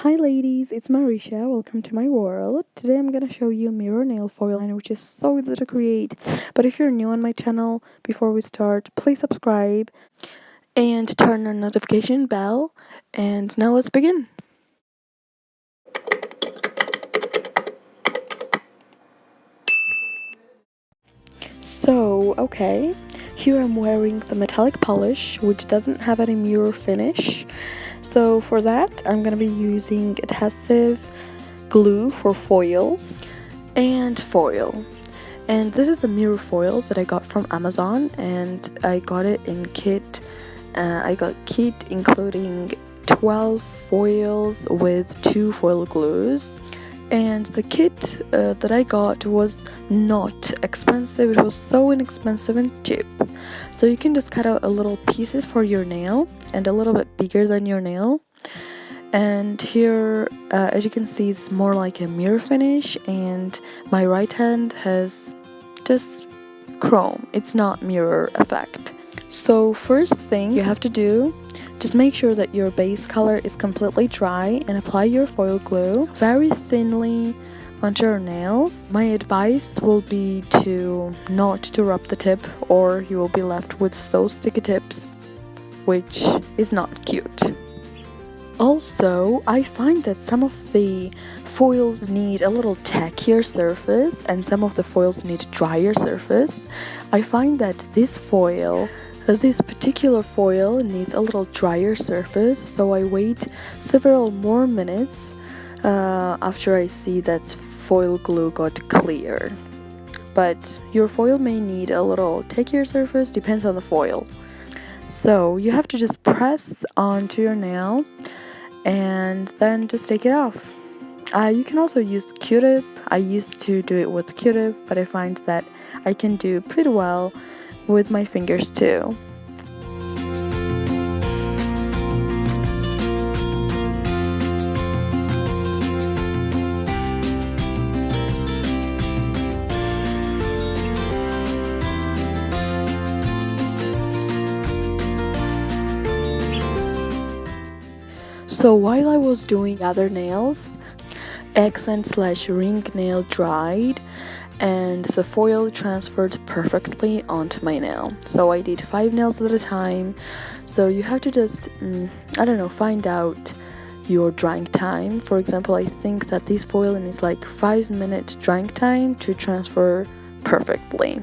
Hi ladies, it's Marisha. Welcome to my world. Today I'm gonna show you mirror nail foil line, which is so easy to create. But if you're new on my channel, before we start, please subscribe and turn on notification bell. And now let's begin. Okay, here I'm wearing the metallic polish, which doesn't have any mirror finish. So for that, I'm gonna be using adhesive glue for foils and foil. And this is the mirror foil that I got from Amazon, and I got it in kit. I got kit including 12 foils with 2 foil glues. And the kit that I got was not expensive. It was so inexpensive and cheap. So you can just cut out a little pieces for your nail and a little bit bigger than your nail. And here, as you can see, it's more like a mirror finish, and my right hand has just chrome. It's not mirror effect. So first thing you have to do, just make sure that your base color is completely dry and apply your foil glue very thinly onto your nails. My advice will be to not to rub the tip, or you will be left with so sticky tips, which is not cute. Also, I find that some of the foils need a little tackier surface and some of the foils need drier surface. I find that this particular foil needs a little drier surface, so I wait several more minutes after I see that foil glue got clear. But your foil may need a little tackier surface, depends on the foil. So you have to just press onto your nail and then just take it off. You can also use Q-tip. I used to do it with Q-tip, but I find that I can do pretty well with my fingers too. So while I was doing other nails, accent/ring nail dried and the foil transferred perfectly onto my nail. So I did 5 nails at a time. So you have to just, find out your drying time. For example, I think that this foil is like 5-minute drying time to transfer perfectly.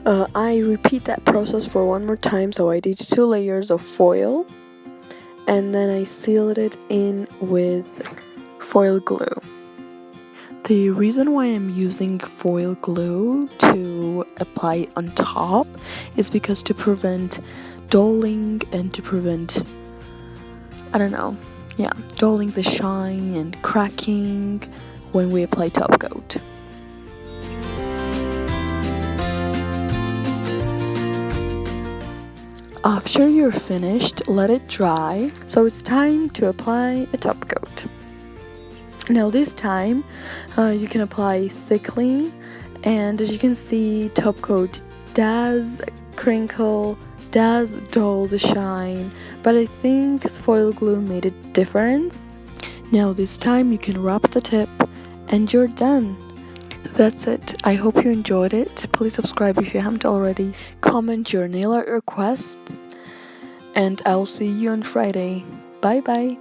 I repeat that process for one more time. So I did 2 layers of foil, and then I sealed it in with foil glue. The reason why I'm using foil glue to apply on top is because to prevent dulling and to prevent, dulling the shine and cracking when we apply top coat. After you're finished, let it dry. So it's time to apply a top coat. Now this time, you can apply thickly, and as you can see, top coat does crinkle, does dull the shine, but I think foil glue made a difference. Now this time you can wrap the tip and you're done. That's it. I hope you enjoyed it. Please subscribe if you haven't already. Comment your nail art requests, and I'll see you on Friday. Bye bye.